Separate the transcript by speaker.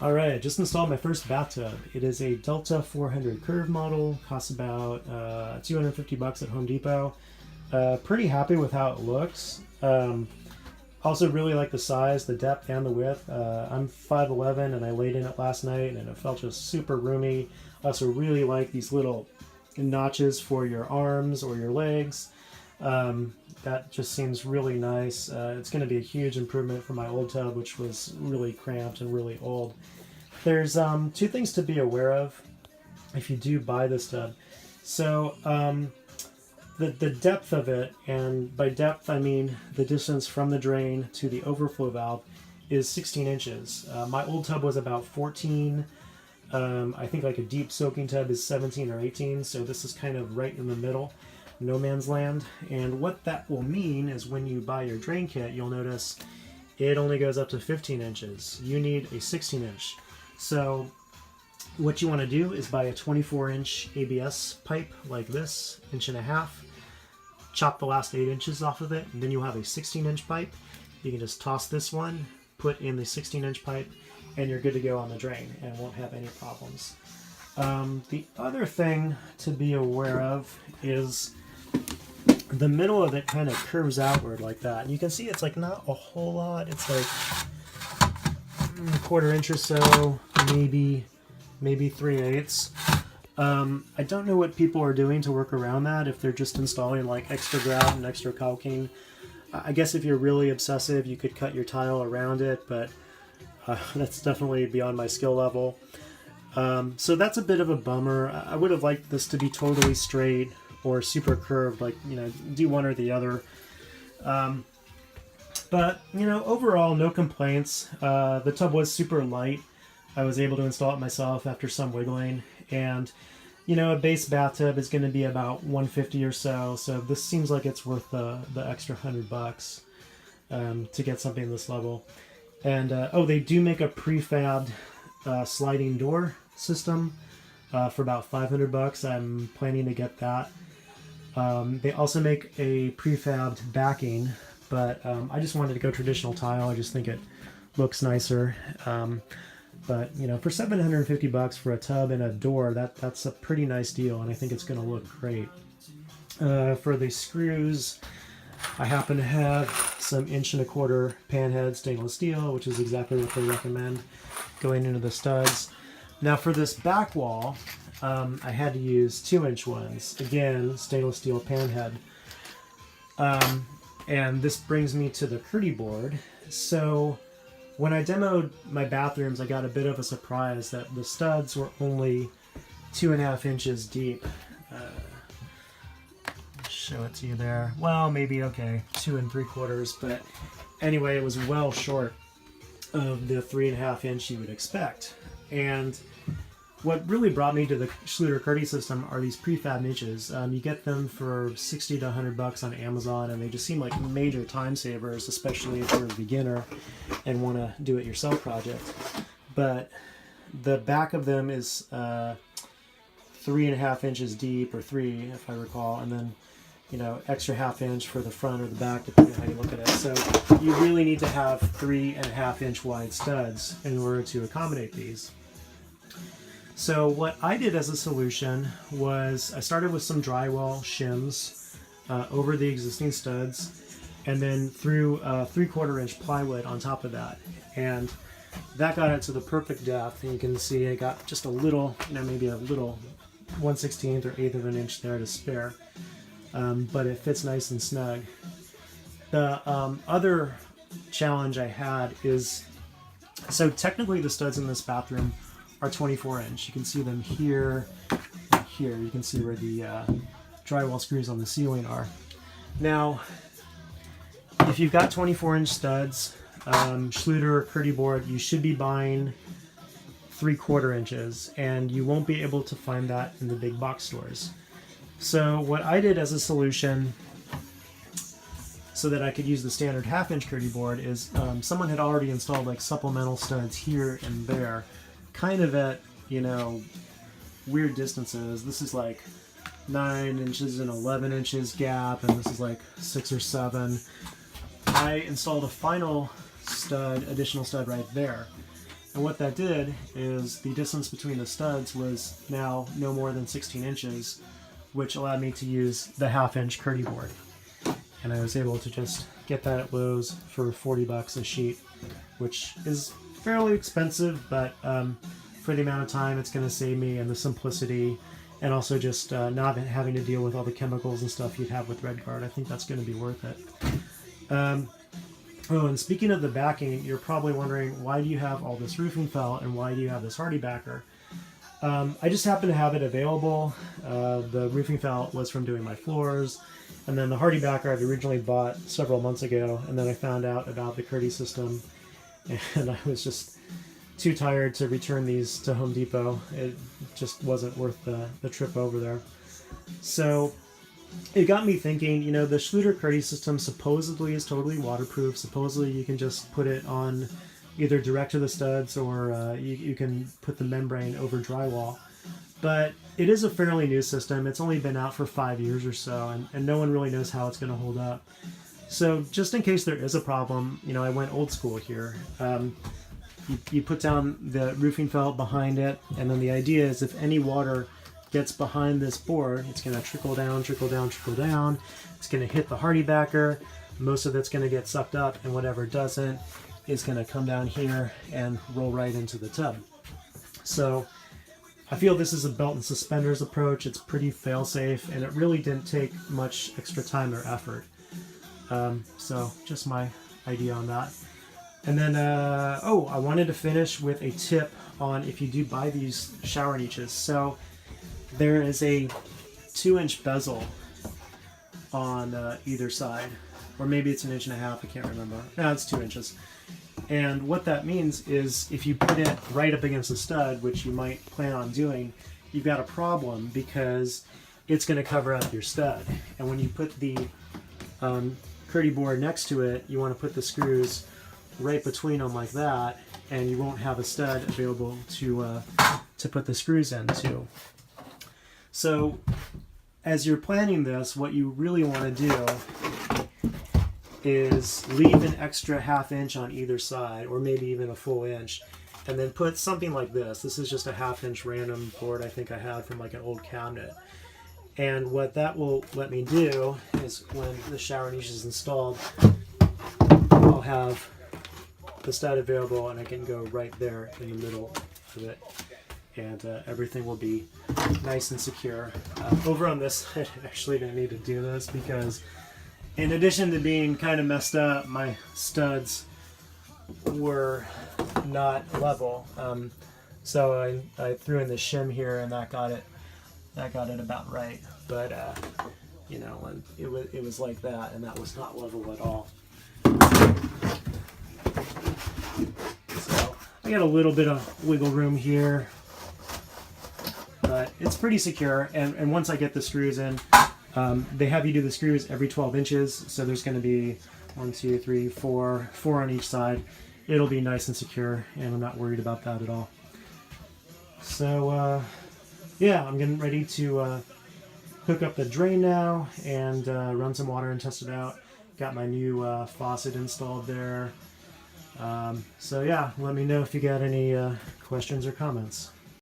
Speaker 1: All right, just installed my first bathtub. It is a Delta 400 curve model. Costs about $250 at Home Depot. Pretty happy with how it looks. Also really like the size, the depth, and the width. I'm 5'11", and I laid in it last night, and it felt just super roomy. I also really like these little notches for your arms or your legs. That just seems really nice. It's going to be a huge improvement from my old tub, which was really cramped and really old. There's two things to be aware of if you do buy this tub. So the depth of it, and by depth I mean the distance from the drain to the overflow valve, is 16 inches. My old tub was about 14. I think like a deep soaking tub is 17 or 18, so this is kind of right in the middle. No man's land. And what that will mean is when you buy your drain kit, you'll notice it only goes up to 15 inches. You need a 16 inch. So what you want to do is buy a 24-inch ABS pipe like this, 1.5 inches. Chop the last 8 inches off of it, and then you'll have a 16-inch pipe. You can just toss this one, put in the 16-inch pipe, and you're good to go on the drain and won't have any problems. The other thing to be aware of is the middle of it kind of curves outward like that. And you can see it's like not a whole lot. It's like a 1/4 inch or so, maybe 3/8. I don't know what people are doing to work around that, if they're just installing like extra grout and extra caulking. I guess if you're really obsessive, you could cut your tile around it, but that's definitely beyond my skill level. So that's a bit of a bummer. I would have liked this to be totally straight or super curved, like, you know, do one or the other. But, you know, overall, no complaints. The tub was super light. I was able to install it myself after some wiggling. And, you know, a base bathtub is going to be about $150 or so. So this seems like it's worth the extra $100 to get something this level. And, oh, they do make a prefabbed sliding door system for about $500. I'm planning to get that. They also make a prefabbed backing, but I just wanted to go traditional tile. I just think it looks nicer. But you know, for $750 for a tub and a door, that's a pretty nice deal, and I think it's going to look great. For the screws, I happen to have some 1.25" panhead stainless steel, which is exactly what they recommend going into the studs. Now for this back wall, I had to use 2-inch ones. Again, stainless steel panhead. And this brings me to the Kerdi board. So when I demoed my bathrooms, I got a bit of a surprise that the studs were only 2.5 inches deep. Show it to you there. Well, maybe, okay, 2 3/4, but anyway, it was well short of the 3.5 inch you would expect. And what really brought me to the Schluter Kerdi system are these prefab niches. You get them for $60 to $100 on Amazon, and they just seem like major time savers, especially if you're a beginner and want to do it yourself project. But the back of them is 3.5 inches deep, or 3 if I recall, and then, you know, extra 1/2 inch for the front or the back, depending on how you look at it. So you really need to have 3.5 inch wide studs in order to accommodate these. So what I did as a solution was I started with some drywall shims over the existing studs, and then threw 3/4 inch plywood on top of that. And that got it to the perfect depth, and you can see I got just a little, you know, maybe a little 1/16 or 1/8 of an inch there to spare. But it fits nice and snug. The other challenge I had is, so technically the studs in this bathroom are 24 inch. You can see them here and here. You can see where the drywall screws on the ceiling are. Now, if you've got 24-inch studs, Schluter Kerdi Board, you should be buying 3/4 inches, and you won't be able to find that in the big box stores. So what I did as a solution, so that I could use the standard 1/2 inch Kerdi board, is someone had already installed like supplemental studs here and there, kind of at, you know, weird distances. This is like 9 inches and 11 inches gap, and this is like 6 or 7. I installed a final stud, additional stud right there. And what that did is the distance between the studs was now no more than 16 inches, which allowed me to use the 1/2-inch Kerdi board. And I was able to just get that at Lowe's for 40 bucks a sheet, which is fairly expensive, but for the amount of time it's going to save me, and the simplicity, and also just not having to deal with all the chemicals and stuff you'd have with RedGuard, I think that's going to be worth it. Oh, and speaking of the backing, you're probably wondering, why do you have all this roofing felt and why do you have this hardy backer? I just happen to have it available. The roofing felt was from doing my floors, and then the hardy backer I'd originally bought several months ago, and then I found out about the Kerdi system, and I was just too tired to return these to Home Depot. It just wasn't worth the trip over there. So it got me thinking, you know, the Schluter Kerdi system supposedly is totally waterproof. Supposedly you can just put it on either direct to the studs, or you can put the membrane over drywall. But it is a fairly new system. It's only been out for 5 years or so, and no one really knows how it's going to hold up. So just in case there is a problem, you know, I went old school here. You put down the roofing felt behind it, and then the idea is if any water gets behind this board, it's going to trickle down, trickle down, trickle down. It's going to hit the hardy backer. Most of it's going to get sucked up, and whatever doesn't is going to come down here and roll right into the tub. So I feel this is a belt and suspenders approach. It's pretty fail-safe, and it really didn't take much extra time or effort. So just my idea on that. And then, I wanted to finish with a tip on if you do buy these shower niches. So there is a 2-inch bezel on either side, or maybe it's 1.5 inches, I can't remember. No, it's 2 inches. And what that means is if you put it right up against the stud, which you might plan on doing, you've got a problem because it's going to cover up your stud. And when you put the Kerdi board next to it, you want to put the screws right between them like that, and you won't have a stud available to put the screws into. So as you're planning this, what you really want to do is leave an extra 1/2 inch on either side, or maybe even a full inch, and then put something like this. This is just a 1/2 inch random board I think I had from like an old cabinet. And what that will let me do is when the shower niche is installed, I'll have the stud available, and I can go right there in the middle of it, and everything will be nice and secure. Over on this side, I actually didn't need to do this because in addition to being kind of messed up, my studs were not level. So I threw in the shim here, and that got it about right. But you know, it was like that, and that was not level at all. So I got a little bit of wiggle room here, but it's pretty secure. And once I get the screws in, they have you do the screws every 12 inches. So there's going to be 1, 2, 3, 4 on each side. It'll be nice and secure, and I'm not worried about that at all. So yeah, I'm getting ready to hook up the drain now and run some water and test it out. Got my new faucet installed there. So yeah, let me know if you got any questions or comments.